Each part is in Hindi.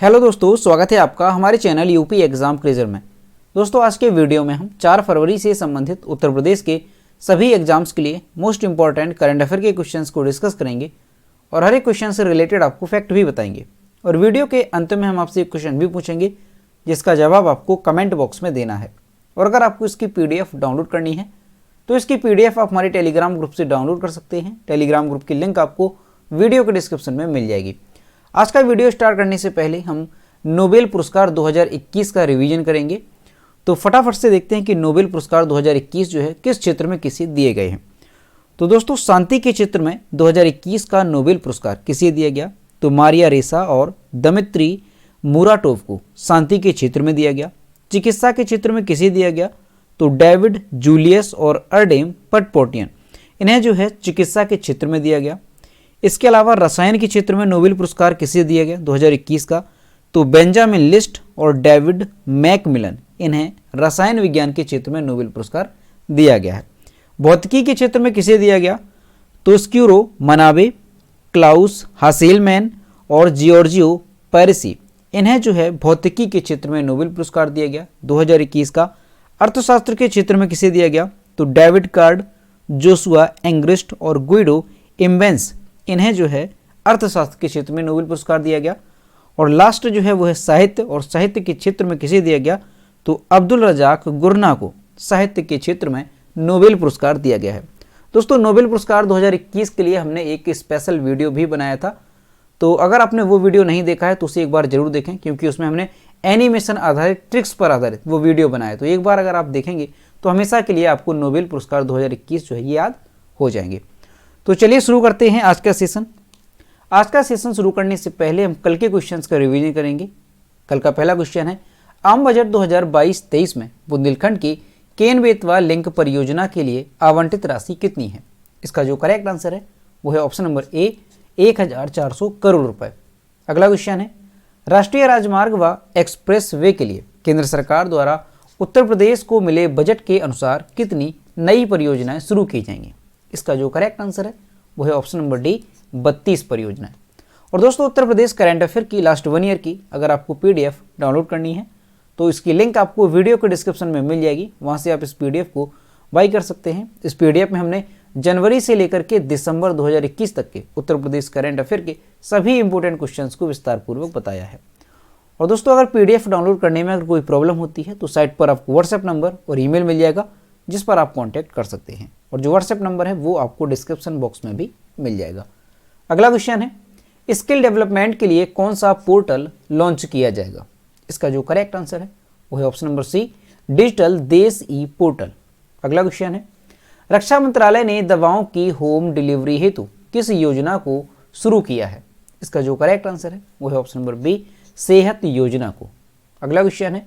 हेलो दोस्तों, स्वागत है आपका हमारे चैनल यूपी एग्जाम क्विज़र में। दोस्तों आज के वीडियो में हम 4 फरवरी से संबंधित उत्तर प्रदेश के सभी एग्जाम्स के लिए मोस्ट इंपॉर्टेंट करंट अफेयर के क्वेश्चंस को डिस्कस करेंगे और हर एक क्वेश्चन से रिलेटेड आपको फैक्ट भी बताएंगे। और वीडियो के अंत में हम आपसे एक क्वेश्चन भी पूछेंगे जिसका जवाब आपको कमेंट बॉक्स में देना है। और अगर आपको इसकी PDF डाउनलोड करनी है तो इसकी PDF आप हमारे टेलीग्राम ग्रुप से डाउनलोड कर सकते हैं। टेलीग्राम ग्रुप की लिंक आपको वीडियो के डिस्क्रिप्शन में मिल जाएगी। आज का वीडियो स्टार्ट करने से पहले हम नोबेल पुरस्कार 2021 का रिवीजन करेंगे। तो फटाफट से देखते हैं कि नोबेल पुरस्कार 2021 जो है किस क्षेत्र में किसे दिए गए हैं। तो दोस्तों शांति के क्षेत्र में 2021 का नोबेल पुरस्कार किसे दिया गया? तो मारिया रेसा और दमित्री मुराटोव को शांति के क्षेत्र में दिया गया। चिकित्सा के क्षेत्र में किसे दिया गया? तो डेविड जूलियस और अर्डेम पटपोटियन, इन्हें जो है चिकित्सा के क्षेत्र में दिया गया। इसके अलावा रसायन के क्षेत्र में नोबेल पुरस्कार किसे दिया गया 2021 का? तो बेंजामिन लिस्ट और डेविड मैकमिलन, इन्हें रसायन विज्ञान के क्षेत्र में नोबेल पुरस्कार दिया गया है। भौतिकी के क्षेत्र में किसे दिया गया? तो स्क्यूरो मनाबे, क्लाउस हासेलमैन और जियोर्जियो पैरिसी, इन्हें जो है भौतिकी के क्षेत्र में नोबेल पुरस्कार दिया गया 2021 का। अर्थशास्त्र के क्षेत्र में किसे दिया गया? तो डेविड कार्ड, जोशुआ एंग्रिस्ट और गुइडो इम्बेंस, इन्हें जो है अर्थशास्त्र के क्षेत्र में नोबेल पुरस्कार दिया गया। और लास्ट जो है वो है साहित्य, और साहित्य के क्षेत्र में किसे दिया गया? तो अब्दुल रजाक गुरना को साहित्य के क्षेत्र में नोबेल पुरस्कार दिया गया है। दोस्तों नोबेल पुरस्कार 2021 के लिए हमने एक स्पेशल वीडियो भी बनाया था, तो अगर आपने वो वीडियो नहीं देखा है तो उसे एक बार जरूर देखें, क्योंकि उसमें हमने एनिमेशन आधारित ट्रिक्स पर आधारित वो वीडियो बनाया। तो एक बार अगर आप देखेंगे तो हमेशा के लिए आपको नोबेल पुरस्कार 2021 जो है ये याद हो जाएंगे। तो चलिए शुरू करते हैं आज का सेशन। आज का सेशन शुरू करने से पहले हम कल के क्वेश्चंस का रिवीजन करेंगे। कल का पहला क्वेश्चन है, आम बजट 2022-23 में बुंदेलखंड की केन बेतवा लिंक परियोजना के लिए आवंटित राशि कितनी है? इसका जो करेक्ट आंसर है वो है ऑप्शन नंबर ए, 1400 करोड़ रुपए। अगला क्वेश्चन है, राष्ट्रीय राजमार्ग व एक्सप्रेस वे के लिए केंद्र सरकार द्वारा उत्तर प्रदेश को मिले बजट के अनुसार कितनी नई परियोजनाएं शुरू की जाएंगी? इसका जो करेक्ट आंसर है वो है ऑप्शन नंबर डी, 32 परियोजनाएं। और दोस्तों उत्तर प्रदेश करंट अफेयर की लास्ट 1 ईयर की अगर आपको PDF डाउनलोड करनी है तो इसकी लिंक आपको वीडियो के डिस्क्रिप्शन में मिल जाएगी। वहां से आप इस PDF को बाई कर सकते हैं। इस PDF में हमने जनवरी से लेकर के दिसंबर 2021 तक के उत्तर प्रदेश करंट अफेयर के सभी इंपॉर्टेंट क्वेश्चंस को विस्तार पूर्वक बताया है। और दोस्तों अगर PDF डाउनलोड करने में अगर कोई प्रॉब्लम होती है तो साइट पर आपको व्हाट्सएप नंबर और ईमेल मिल जाएगा जिस पर आप कॉन्टैक्ट कर सकते हैं। और जो व्हाट्सएप नंबर है वो आपको डिस्क्रिप्शन बॉक्स में भी मिल जाएगा। अगला क्वेश्चन है, स्किल डेवलपमेंट के लिए कौन सा पोर्टल लॉन्च किया जाएगा? इसका जो करेक्ट आंसर है वो है ऑप्शन नंबर सी, डिजिटल देश ई पोर्टल। अगला क्वेश्चन है, रक्षा मंत्रालय ने दवाओं की होम डिलीवरी हेतु किस योजना को शुरू किया है? इसका जो करेक्ट आंसर है वो है ऑप्शन नंबर बी, सेहत योजना को। अगला क्वेश्चन है,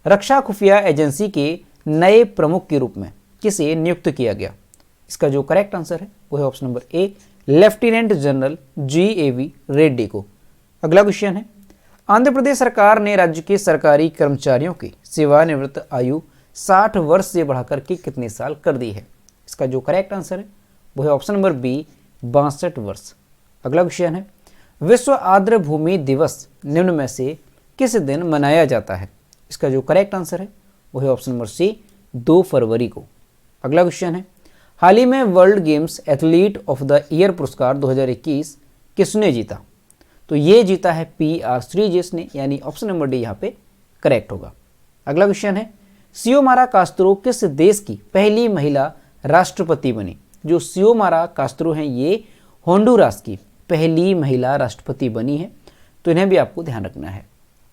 रक्षा खुफिया एजेंसी के नए प्रमुख के रूप में किसे नियुक्त किया गया? इसका जो करेक्ट आंसर है वो है ऑप्शन नंबर ए, लेफ्टिनेंट जनरल GAV रेड्डी को। अगला क्वेश्चन है, आंध्र प्रदेश सरकार ने राज्य के सरकारी कर्मचारियों की सेवानिवृत्त आयु 60 वर्ष से बढ़ाकर के कितने साल कर दी है? इसका जो करेक्ट आंसर है वो है ऑप्शन नंबर बी, 62 वर्ष। अगला क्वेश्चन है, विश्व आर्द्र भूमि दिवस निम्न में से किस दिन मनाया जाता है? इसका जो करेक्ट आंसर है वो है ऑप्शन नंबर सी, 2 फरवरी को। अगला क्वेश्चन है, हाल ही में world games athlete of the year पुरस्कार 2021 किसने जीता? तो ये जीता है PR श्रीजेश ने, यानी ऑप्शन नंबर डी यहाँ पे करेक्ट होगा। अगला क्वेश्चन है, सियोमारा कास्त्रो किस देश की पहली महिला राष्ट्रपति बनी? जो सियोमारा कास्त्रो हैं ये होंडुरास की पहली महिला राष्ट्रपति बनी है, तो इन्हें भी आपको ध्यान रखना है।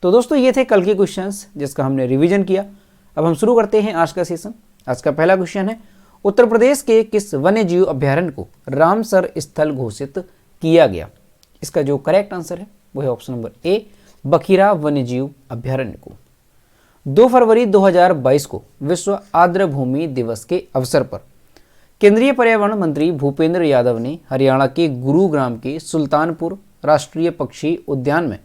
तो दोस्तों ये थे कल के क्वेश्चंस जिसका हमने रिवीजन किया। अब हम शुरू करते हैं आज का सेशन। आज का पहला क्वेश्चन है, उत्तर प्रदेश के किस वन्य जीव अभ्यारण्य को रामसर स्थल घोषित किया गया? इसका जो करेक्ट आंसर है वो है ऑप्शन नंबर ए, बखीरा वन्य जीव अभ्यारण्य को। 2 फरवरी 2022 को विश्व आर्द्र भूमि दिवस के अवसर पर केंद्रीय पर्यावरण मंत्री भूपेंद्र यादव ने हरियाणा के गुरुग्राम के सुल्तानपुर राष्ट्रीय पक्षी उद्यान में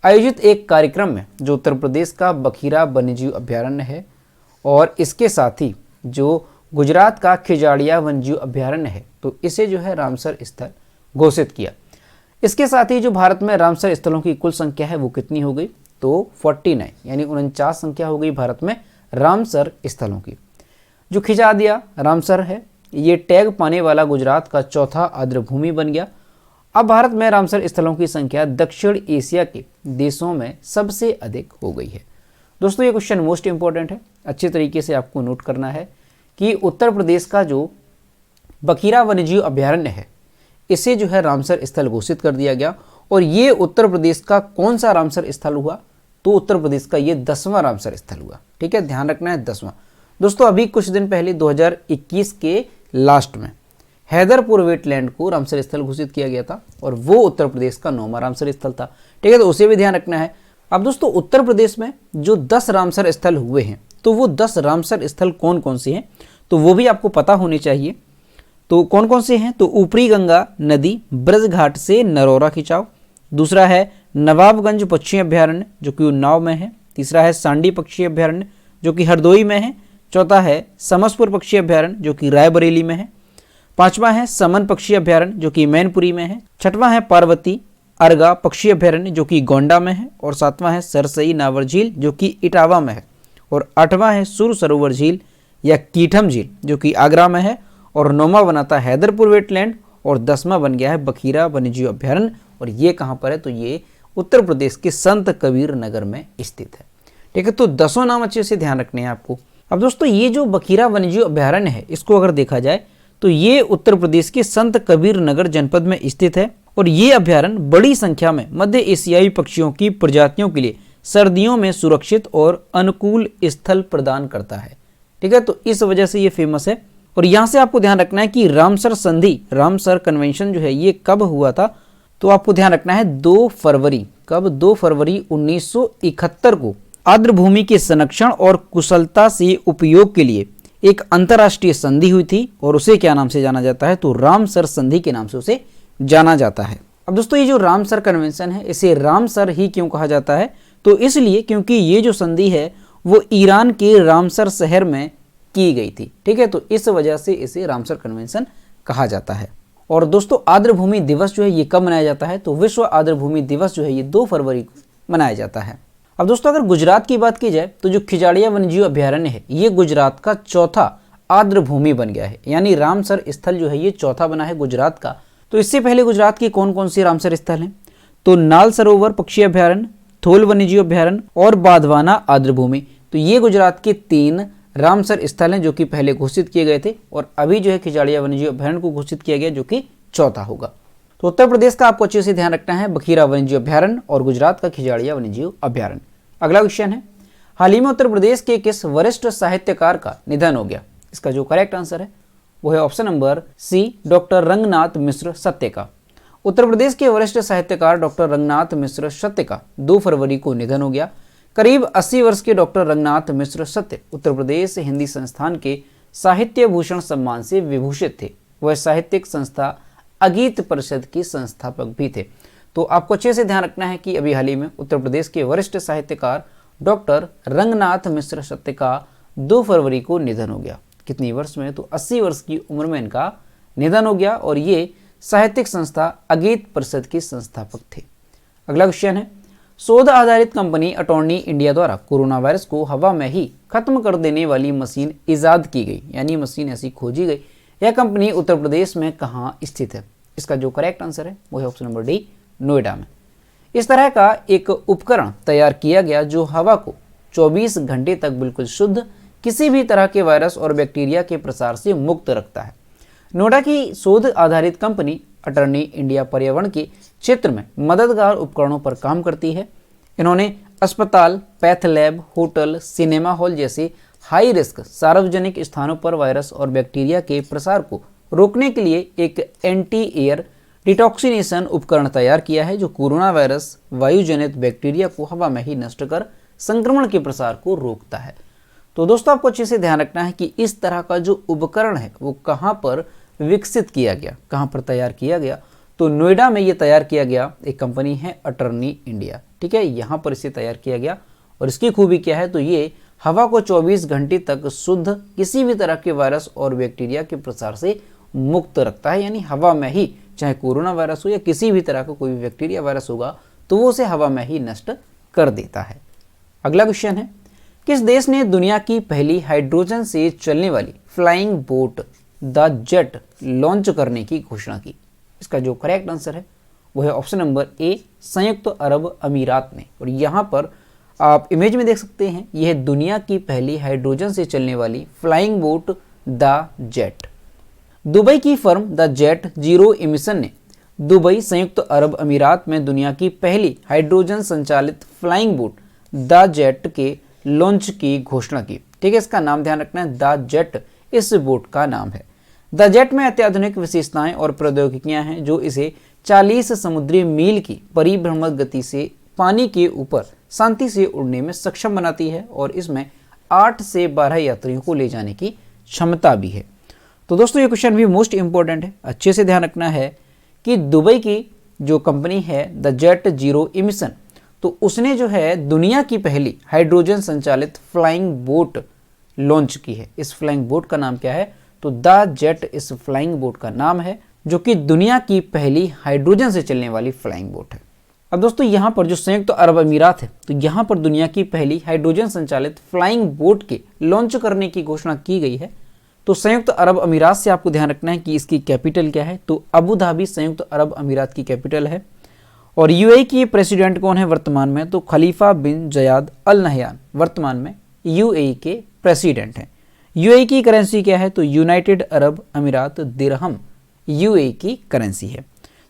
आयोजित एक कार्यक्रम में जो उत्तर प्रदेश का बखीरा वन्यजीव अभ्यारण्य है और इसके साथ ही जो गुजरात का खिजाड़िया वन्यजीव अभ्यारण्य है, तो इसे जो है रामसर स्थल घोषित किया। इसके साथ ही जो भारत में रामसर स्थलों की कुल संख्या है वो कितनी हो गई, तो 49 यानी 49 संख्या हो गई भारत में रामसर स्थलों की। जो खिजादिया रामसर है ये टैग पाने वाला गुजरात का चौथा आर्द्रभूमि बन गया। अब भारत में रामसर स्थलों की संख्या दक्षिण एशिया के देशों में सबसे अधिक हो गई है। दोस्तों ये क्वेश्चन मोस्ट इंपॉर्टेंट है, अच्छे तरीके से आपको नोट करना है कि उत्तर प्रदेश का जो बखीरा वन्यजीव अभयारण्य है इसे जो है रामसर स्थल घोषित कर दिया गया। और ये उत्तर प्रदेश का कौन सा रामसर स्थल हुआ, तो उत्तर प्रदेश का ये 10वां रामसर स्थल हुआ। ठीक है, ध्यान रखना है 10वां। दोस्तों अभी कुछ दिन पहले 2021 के लास्ट में हैदरपुर वेटलैंड को रामसर स्थल घोषित किया गया था और वो उत्तर प्रदेश का 9वां रामसर स्थल था। ठीक है, तो उसे भी ध्यान रखना है। अब दोस्तों उत्तर प्रदेश में जो 10 रामसर स्थल हुए हैं तो वो 10 रामसर स्थल कौन कौन से हैं, तो वो भी आपको पता होने चाहिए। तो कौन कौन से हैं, तो ऊपरी गंगा नदी ब्रज घाट से नरौरा खिंचाव, दूसरा है नवाबगंज पक्षी अभ्यारण्य जो कि उन्नाव में है, तीसरा है सांडी पक्षी अभ्यारण्य जो कि हरदोई में है, चौथा है समसपुर पक्षी अभ्यारण्य जो कि रायबरेली में है, पांचवा है समन पक्षी अभ्यारण्य जो कि मैनपुरी में है, छठवां है पार्वती अर्गा पक्षी अभ्यारण्य जो कि गोंडा में है, और सातवां है सरसई नावर झील जो कि इटावा में है, और आठवां है सुर सरोवर झील या कीठम झील जो कि आगरा में है, और 9वां बनाता है हैदरपुर वेटलैंड, और 10वां बन गया है बखीरा वन्यजीव अभ्यारण्य। और ये कहाँ पर है, तो ये उत्तर प्रदेश के संत कबीर नगर में स्थित है। ठीक है, तो 10 नाम अच्छे से ध्यान रखने हैं आपको। अब दोस्तों ये जो बखीरा वन्यजीव अभ्यारण्य है इसको अगर देखा जाए तो ये उत्तर प्रदेश के संत कबीर नगर जनपद में स्थित है, और ये अभ्यारण्य बड़ी संख्या में मध्य एशियाई पक्षियों की प्रजातियों के लिए सर्दियों में सुरक्षित और अनुकूल स्थल प्रदान करता है। ठीक है, तो इस वजह से ये फेमस है। और यहाँ से आपको ध्यान रखना है कि रामसर संधि, रामसर कन्वेंशन जो है ये कब हुआ था, तो आपको ध्यान रखना है 2 फरवरी, कब, 2 फरवरी 1971 को आर्द्रभूमि के संरक्षण और कुशलता से उपयोग के लिए एक अंतर्राष्ट्रीय संधि हुई थी, और उसे क्या नाम से जाना जाता है, तो रामसर संधि के नाम से उसे जाना जाता है। अब दोस्तों ये जो रामसर कन्वेंशन है इसे रामसर ही क्यों कहा जाता है, तो इसलिए क्योंकि ये जो संधि है वो ईरान के रामसर शहर में की गई थी। ठीक है, तो इस वजह से इसे रामसर कन्वेंशन कहा जाता है। और दोस्तों आर्द्रभूमि दिवस जो है ये कब मनाया जाता है, तो विश्व आर्द्रभूमि दिवस जो है ये 2 फरवरी को मनाया जाता है। अब दोस्तों अगर गुजरात की बात की जाए तो जो खिजाड़िया वन्यजीव अभ्यारण्य है ये गुजरात का चौथा आर्द्रभूमि बन गया है, यानी रामसर स्थल जो है ये चौथा बना है गुजरात का। तो इससे पहले गुजरात की कौन कौन सी रामसर स्थल हैं, तो नाल सरोवर पक्षी अभ्यारण्य, थोल वन्यजीव अभ्यारण्य और बाधवाना आर्द्रभूमि। तो ये गुजरात के 3 रामसर स्थल हैं जो कि पहले घोषित किए गए थे, और अभी जो है खिजाड़िया वन्यजीव अभ्यारण्य को घोषित किया गया जो कि चौथा होगा। तो उत्तर प्रदेश का आपको अच्छे से ध्यान रखना है बखीरा वन्यजीव अभ्यारण्य और गुजरात का खिजाड़िया वन्यजीव अभ्यारण्य। अगला क्वेश्चन है, हाल ही में उत्तर प्रदेश के किस वरिष्ठ साहित्यकार का निधन हो गया। इसका जो करेक्ट आंसर है वो है option number C, doctor Ranganath Mishra सत्य का। उत्तर प्रदेश के वरिष्ठ साहित्यकार डॉक्टर रंगनाथ मिश्र सत्य का 2 फरवरी को निधन हो गया। करीब 80 वर्ष के डॉक्टर रंगनाथ मिश्र सत्य उत्तर प्रदेश हिंदी संस्थान के साहित्य भूषण सम्मान से विभूषित थे। वह साहित्यिक संस्था अगीत परिषद के संस्थापक भी थे। तो आपको अच्छे से ध्यान रखना है कि अभी हाल ही में उत्तर प्रदेश के वरिष्ठ साहित्यकार डॉक्टर रंगनाथ मिश्र सत्य का 2 फरवरी को निधन हो गया। कितनी वर्ष में, तो 80 वर्ष की उम्र में इनका निधन हो गया, और ये साहित्यिक संस्था अगीत परिषद के संस्थापक थे। अगला क्वेश्चन है, शोध आधारित कंपनी अटॉर्नी इंडिया द्वारा कोरोना वायरस को हवा में ही खत्म कर देने वाली मशीन इजाद की गई, यानी मशीन ऐसी खोजी गई। यह कंपनी उत्तर प्रदेश में कहाँ स्थित है। इसका जो करेक्ट आंसर है वो है ऑप्शन नंबर डी, नोएडा में। इस तरह का एक उपकरण तैयार किया गया जो हवा को 24 घंटे तक बिल्कुल शुद्ध किसी भी तरह के वायरस और बैक्टीरिया के प्रसार से मुक्त रखता है। नोएडा की शोध आधारित कंपनी अटॉर्नी इंडिया पर्यावरण के क्षेत्र में मददगार उपकरणों पर काम करती है। इन्होंने अस्पताल, path lab, hotel, cinema hall जैसे हाई रिस्क सार्वजनिक स्थानों पर वायरस और बैक्टीरिया के प्रसार को रोकने के लिए एक एंटी एयर डिटॉक्सिनेशन उपकरण तैयार किया है जो कोरोना वायरस वायुजनित बैक्टीरिया को हवा में ही नष्ट कर संक्रमण के प्रसार को रोकता है। तो दोस्तों आपको अच्छे से ध्यान रखना है कि इस तरह का जो उपकरण है वो कहाँ पर विकसित किया गया, कहाँ पर तैयार किया गया, तो नोएडा में ये तैयार किया गया। एक कंपनी है अटॉर्नी इंडिया, ठीक है, यहाँ पर इसे तैयार किया गया। और इसकी खूबी क्या है, तो ये हवा को 24 घंटे तक शुद्ध किसी भी तरह के वायरस और बैक्टीरिया के प्रसार से मुक्त रखता है, यानी हवा में ही, चाहे कोरोना वायरस हो या किसी भी तरह का कोई भी बैक्टीरिया वायरस होगा तो वो उसे हवा में ही नष्ट कर देता है। अगला क्वेश्चन है, किस देश ने दुनिया की पहली हाइड्रोजन से चलने वाली flying boat the jet launch करने की घोषणा की? इसका जो करेक्ट आंसर है वो है ऑप्शन नंबर ए, संयुक्त अरब अमीरात ने। और यहाँ पर आप इमेज में देख सकते हैं, यह दुनिया की पहली हाइड्रोजन से चलने वाली flying boat the jet. Dubai की firm the jet zero emission ने दुबई संयुक्त अरब अमीरात में दुनिया की पहली हाइड्रोजन संचालित फ्लाइंग बोट द जेट के लॉन्च की घोषणा की। ठीक है, इसका नाम ध्यान रखना है, द जेट इस बोट का नाम है। द जेट में अत्याधुनिक विशेषताएं और प्रौद्योगिकियां हैं जो इसे 40 समुद्री मील की परिभ्रमण गति से पानी के ऊपर शांति से उड़ने में सक्षम बनाती है और इसमें 8 से 12 यात्रियों को ले जाने की क्षमता भी है। तो दोस्तों ये क्वेश्चन भी मोस्ट इंपॉर्टेंट है, अच्छे से ध्यान रखना है कि दुबई की जो कंपनी है द जेट जीरो इमिशन, तो उसने जो है दुनिया की पहली हाइड्रोजन संचालित फ्लाइंग बोट लॉन्च की है। इस फ्लाइंग बोट का नाम क्या है? तो द जेट इस फ्लाइंग बोट का नाम है, जो कि दुनिया की पहली हाइड्रोजन से चलने वाली फ्लाइंग बोट है। अब दोस्तों यहाँ पर जो संयुक्त अरब अमीरात है, तो यहाँ पर दुनिया की पहली हाइड्रोजन संचालित फ्लाइंग बोट के लॉन्च करने की घोषणा की गई है। तो संयुक्त अरब अमीरात से आपको ध्यान रखना है कि इसकी कैपिटल क्या है, तो अबू धाबी संयुक्त अरब अमीरात की कैपिटल है। और यूएई की प्रेसिडेंट कौन है वर्तमान में? तो खलीफा बिन जयाद अल नहयान वर्तमान में यूएई के प्रेसिडेंट हैं। यूएई की करेंसी क्या है? तो यूनाइटेड अरब अमीरात दिरहम यूएई की करेंसी है।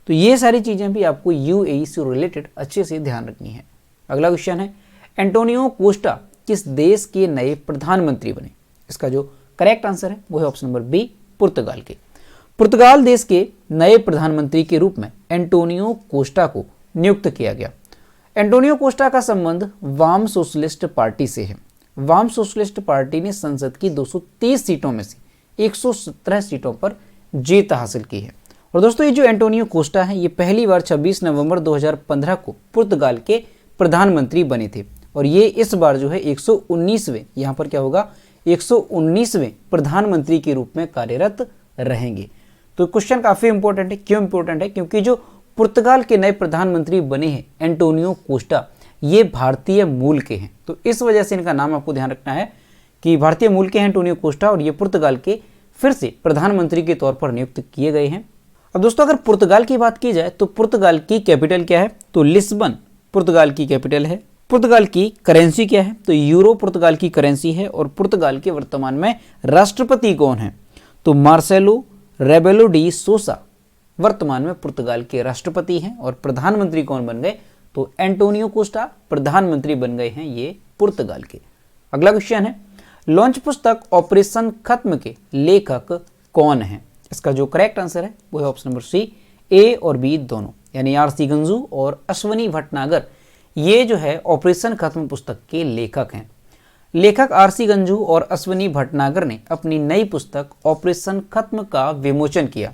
तो ये सारी चीज़ें भी आपको यूएई से रिलेटेड अच्छे से ध्यान रखनी है। अगला क्वेश्चन है, एंटोनियो कोस्टा किस देश के नए प्रधानमंत्री बने? इसका जो करेक्ट आंसर है वो है ऑप्शन नंबर बी, पुर्तगाल के। पुर्तगाल देश के नए प्रधानमंत्री के रूप में एंटोनियो कोस्टा को नियुक्त किया गया। एंटोनियो कोस्टा का संबंध वाम सोशलिस्ट पार्टी से है। वाम सोशलिस्ट पार्टी ने संसद की 230 सीटों में से 117 सीटों पर जीत हासिल की है। और दोस्तों ये जो एंटोनियो कोस्टा है, ये पहली बार 26 नवंबर 2015 को पुर्तगाल के प्रधानमंत्री बने थे। और ये इस बार जो है 119वें, यहाँ पर क्या होगा, 119वें प्रधानमंत्री के रूप में कार्यरत रहेंगे। तो क्वेश्चन काफी इंपॉर्टेंट है। क्यों इंपॉर्टेंट है? क्योंकि जो पुर्तगाल के नए प्रधानमंत्री बने हैं एंटोनियो कोस्टा, ये भारतीय मूल के हैं। तो इस वजह से इनका नाम आपको ध्यान रखना है कि भारतीय मूल के हैं एंटोनियो कोस्टा, और ये पुर्तगाल के फिर से प्रधानमंत्री के तौर पर नियुक्त किए गए हैं। अब दोस्तों अगर पुर्तगाल की बात की जाए तो पुर्तगाल की कैपिटल क्या है? तो लिस्बन पुर्तगाल की कैपिटल है। पुर्तगाल की करेंसी क्या है? तो यूरो पुर्तगाल की करेंसी है। और पुर्तगाल के वर्तमान में राष्ट्रपति कौन है? तो मार्सेलो रेबेलो डी सोसा वर्तमान में पुर्तगाल के राष्ट्रपति हैं। और प्रधानमंत्री कौन बन गए? तो एंटोनियो कोस्टा प्रधानमंत्री बन गए हैं ये पुर्तगाल के। अगला क्वेश्चन है, लॉन्च पुस्तक ऑपरेशन खत्म के लेखक कौन है? इसका जो करेक्ट आंसर है वो है ऑप्शन नंबर सी, ए और बी दोनों, यानी आरसी गंजू और अश्वनी भटनागर, ये जो है ऑपरेशन खत्म पुस्तक के लेखक हैं। लेखक आरसी गंजू और अश्वनी भटनागर ने अपनी नई पुस्तक ऑपरेशन खत्म का विमोचन किया।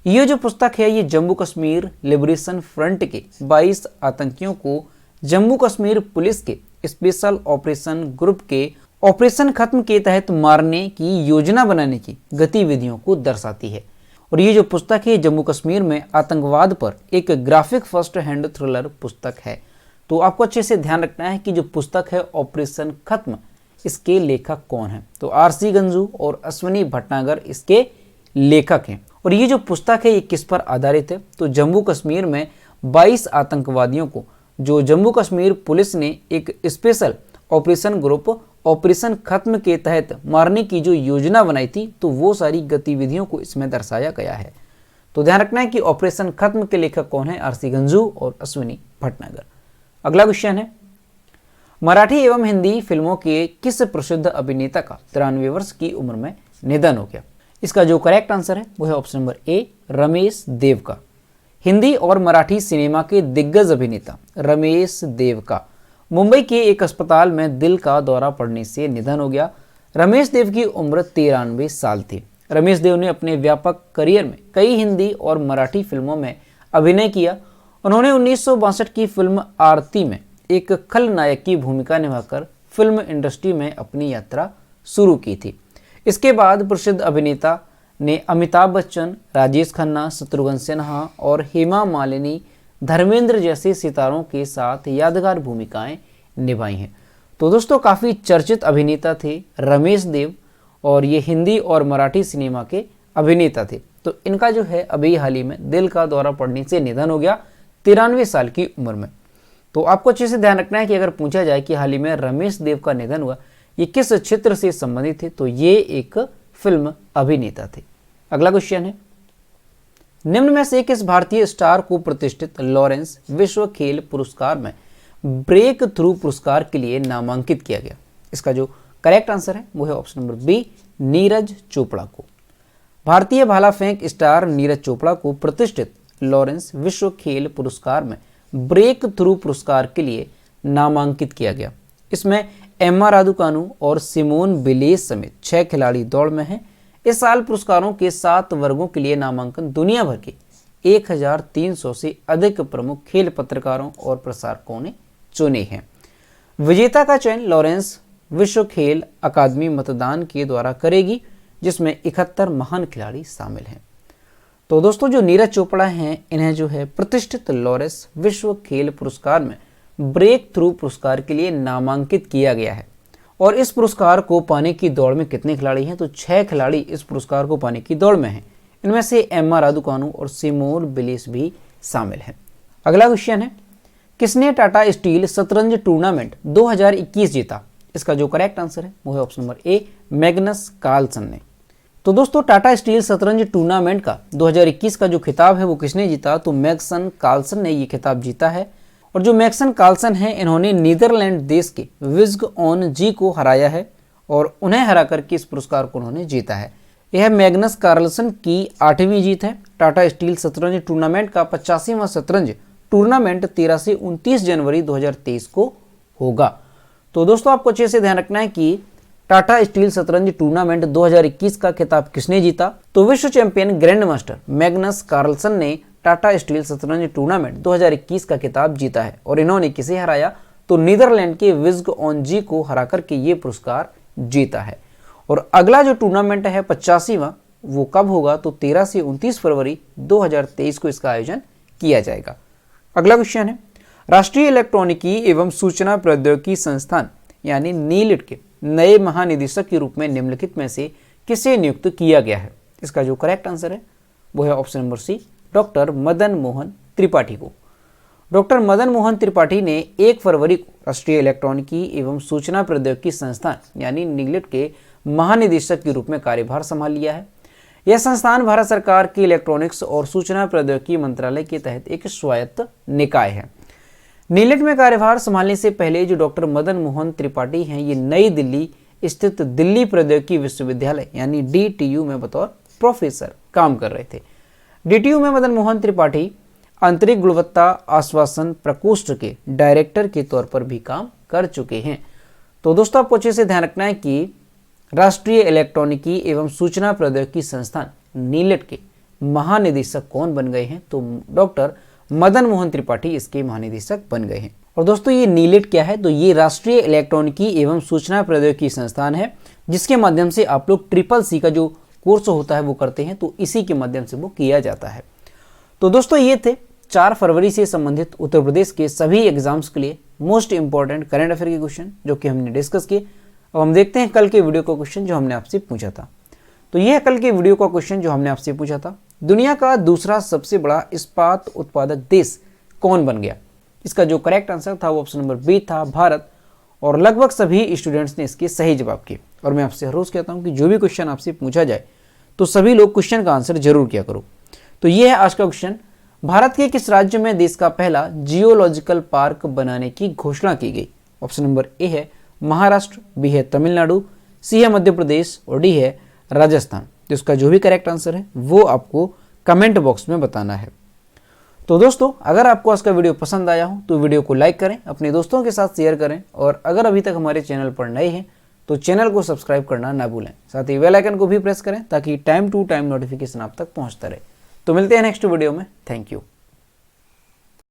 ये जो पुस्तक है ये जम्मू कश्मीर लिबरेशन फ्रंट के 22 आतंकियों को जम्मू कश्मीर पुलिस के स्पेशल ऑपरेशन ग्रुप के ऑपरेशन खत्म के तहत मारने की योजना बनाने की गतिविधियों को दर्शाती है। और ये जो पुस्तक है जम्मू कश्मीर में आतंकवाद पर एक ग्राफिक फर्स्ट हैंड थ्रिलर पुस्तक है। तो आपको अच्छे से ध्यान रखना है कि जो पुस्तक है ऑपरेशन खत्म, इसके लेखक कौन है? तो आरसी गंजू और अश्वनी भटनागर इसके लेखक हैं। और ये जो पुस्तक है ये किस पर आधारित है? तो जम्मू कश्मीर में 22 आतंकवादियों को जो जम्मू कश्मीर पुलिस ने एक स्पेशल ऑपरेशन ग्रुप ऑपरेशन खत्म के तहत मारने की जो योजना बनाई थी, तो वो सारी गतिविधियों को इसमें दर्शाया गया है। तो ध्यान रखना है कि ऑपरेशन खत्म के लेखक कौन है? आरसी गंजू और अश्विनी भटनागर। अगला क्वेश्चन है, मराठी एवं हिंदी फिल्मों के किस प्रसिद्ध अभिनेता का 93 वर्ष की उम्र में निधन हो गया? इसका जो करेक्ट आंसर है वो है ऑप्शन नंबर ए, रमेश देव का। हिंदी और मराठी सिनेमा के दिग्गज अभिनेता रमेश देव का मुंबई के एक अस्पताल में दिल का दौरा पड़ने से निधन हो गया। रमेश देव की उम्र 93 साल थी। रमेश देव ने अपने व्यापक करियर में कई हिंदी और मराठी फिल्मों में अभिनय किया। उन्होंने 1962 की फिल्म आरती में एक खलनायक की भूमिका निभाकर फिल्म इंडस्ट्री में अपनी यात्रा शुरू की थी। इसके बाद प्रसिद्ध अभिनेता ने अमिताभ बच्चन, राजेश खन्ना, शत्रुघ्न सिन्हा और हेमा मालिनी, धर्मेंद्र जैसे सितारों के साथ यादगार भूमिकाएं निभाई हैं। तो दोस्तों काफ़ी चर्चित अभिनेता थे रमेश देव, और ये हिंदी और मराठी सिनेमा के अभिनेता थे। तो इनका जो है अभी हाल ही में दिल का दौरा पड़ने से निधन हो गया 93 साल की उम्र में। तो आपको अच्छे से ध्यान रखना है कि अगर पूछा जाए कि हाल ही में रमेश देव का निधन हुआ, ये किस क्षेत्र से संबंधित थे, तो ये एक फिल्म अभिनेता थे। अगला क्वेश्चन है, निम्न में से किस भारतीय स्टार को प्रतिष्ठित लॉरेंस विश्व खेल पुरस्कार में ब्रेक थ्रू पुरस्कार के लिए नामांकित किया गया? इसका जो करेक्ट आंसर है वो है option number B, Neeraj Chopra को। भारतीय भाला फेंक स्टार नीरज चोपड़ा को प्रतिष्ठित लॉरेंस विश्व खेल पुरस्कार में ब्रेक थ्रू पुरस्कार के लिए नामांकित किया गया। इसमें एम्मा रादुकानु और सिमोन बिलेस समेत 6 खिलाड़ी दौड़ में हैं। इस साल पुरस्कारों के 7 वर्गों के लिए नामांकन दुनिया भर के 1300 से अधिक प्रमुख खेल पत्रकारों और प्रसारकों ने चुने हैं। विजेता का चयन लॉरेंस विश्व खेल अकादमी मतदान के द्वारा करेगी, जिसमें 71 महान खिलाड़ी शामिल हैं। तो दोस्तों जो नीरज चोपड़ा हैं, इन्हें जो है प्रतिष्ठित लॉरेंस विश्व खेल पुरस्कार में ब्रेक थ्रू पुरस्कार के लिए नामांकित किया गया है। और इस पुरस्कार को पाने की दौड़ में कितने खिलाड़ी हैं? तो 6 खिलाड़ी इस पुरस्कार को पाने की दौड़ में हैं। इनमें से एम्मा रादुकानु और सिमोन बिलेस भी शामिल हैं। अगला क्वेश्चन है, किसने टाटा स्टील शतरंज टूर्नामेंट 2021 जीता? इसका जो करेक्ट आंसर है वो है option number A, Magnus Carlsen ने। तो दोस्तों टाटा स्टील शतरंज टूर्नामेंट का 2021 का जो खिताब है वो किसने जीता? तो मैग्नस कार्लसन ने ये खिताब जीता है। और जो मैग्नस कार्लसन है, इन्होंने नीदरलैंड देश के विज्ग ऑन जी को हराया है और उन्हें हरा करके इस पुरस्कार को उन्होंने जीता है। यह मैग्नस कार्लसन की 8वीं जीत है। टाटा स्टील शतरंज टूर्नामेंट का 85वां शतरंज टूर्नामेंट 13 से 29 जनवरी 2023 को होगा। तो दोस्तों आपको अच्छे से ध्यान रखना है कि टाटा स्टील शतरंज टूर्नामेंट 2021 का खिताब किसने जीता? तो विश्व champion grand master Magnus Carlsen ने टाटा स्टील शतरंज टूर्नामेंट 2021 का खिताब जीता है। और इन्होंने किसे हराया? तो नीदरलैंड के विज्ग ऑन जी को हरा करके ये पुरस्कार जीता है। और अगला जो टूर्नामेंट है 85वां, वो कब होगा? तो 13 से 29 फरवरी 2023 को इसका आयोजन किया जाएगा। अगला क्वेश्चन है, राष्ट्रीय इलेक्ट्रॉनिकी एवं सूचना प्रौद्योगिकी संस्थान यानी नीलिट के नए महानिदेशक के रूप में निम्नलिखित में से किसे नियुक्त किया गया है? इसका जो करेक्ट आंसर है वो है option number C, doctor Madan Mohan Tripathi को। डॉक्टर मदन मोहन त्रिपाठी ने 1 फरवरी को राष्ट्रीय इलेक्ट्रॉनिकी एवं सूचना प्रौद्योगिकी संस्थान यानी नीलिट के महानिदेशक के रूप में कार्यभार संभाल लिया है। यह संस्थान भारत सरकार के इलेक्ट्रॉनिक्स और सूचना प्रौद्योगिकी मंत्रालय के तहत एक स्वायत्त निकाय है। नीलिट में कार्यभार संभालने से पहले जो डॉक्टर मदन मोहन त्रिपाठी हैं, ये नई दिल्ली स्थित दिल्ली प्रौद्योगिकी विश्वविद्यालय यानी DTU में बतौर प्रोफेसर काम कर रहे थे। DTU में मदन मोहन त्रिपाठी आंतरिक गुणवत्ता आश्वासन प्रकोष्ठ के डायरेक्टर के तौर पर भी काम कर चुके हैं। तो दोस्तों आपको अच्छे से ध्यान रखना है कि राष्ट्रीय इलेक्ट्रॉनिकी एवं सूचना प्रौद्योगिकी संस्थान नीलिट के महानिदेशक कौन बन गए हैं? तो डॉक्टर मदन मोहन त्रिपाठी इसके महानिदेशक बन गए हैं। और दोस्तों ये नीलिट क्या है? तो ये राष्ट्रीय इलेक्ट्रॉनिकी एवं सूचना प्रौद्योगिकी संस्थान है, जिसके माध्यम से आप लोग CCC का जो कोर्स होता है वो करते हैं। तो इसी के माध्यम से वो किया जाता है। तो दोस्तों ये थे 4 फरवरी से संबंधित उत्तर प्रदेश के सभी एग्जाम्स के लिए मोस्ट इंपॉर्टेंट करंट अफेयर के क्वेश्चन जो कि हमने डिस्कस किए। अब हम देखते हैं कल के वीडियो का क्वेश्चन जो हमने आपसे पूछा था। तो यह कल के वीडियो का क्वेश्चन जो हमने आपसे पूछा था, दुनिया का दूसरा सबसे बड़ा इस्पात उत्पादक देश कौन बन गया? इसका जो करेक्ट आंसर था वो ऑप्शन नंबर बी था, भारत। और लगभग सभी स्टूडेंट्स ने इसके सही जवाब किए। और मैं आपसे हर रोज कहता हूं कि जो भी क्वेश्चन आपसे पूछा जाए तो सभी लोग क्वेश्चन का आंसर जरूर किया करो। तो ये है आज का क्वेश्चन, भारत के किस राज्य में देश का पहला जियोलॉजिकल पार्क बनाने की घोषणा की गई? ऑप्शन नंबर ए है महाराष्ट्र, बी है तमिलनाडु, सी है मध्य प्रदेश और डी है राजस्थान। तो इसका जो भी करेक्ट आंसर है वो आपको कमेंट बॉक्स में बताना है। तो दोस्तों अगर आपको आज का वीडियो पसंद आया हो तो वीडियो को लाइक करें, अपने दोस्तों के साथ शेयर करें और अगर अभी तक हमारे चैनल पर नए हैं तो चैनल को सब्सक्राइब करना ना भूलें। साथ ही बेल आइकन को भी प्रेस करें ताकि टाइम टू टाइम नोटिफिकेशन आप तक पहुंचता रहे। तो मिलते हैं नेक्स्ट वीडियो में। Thank you.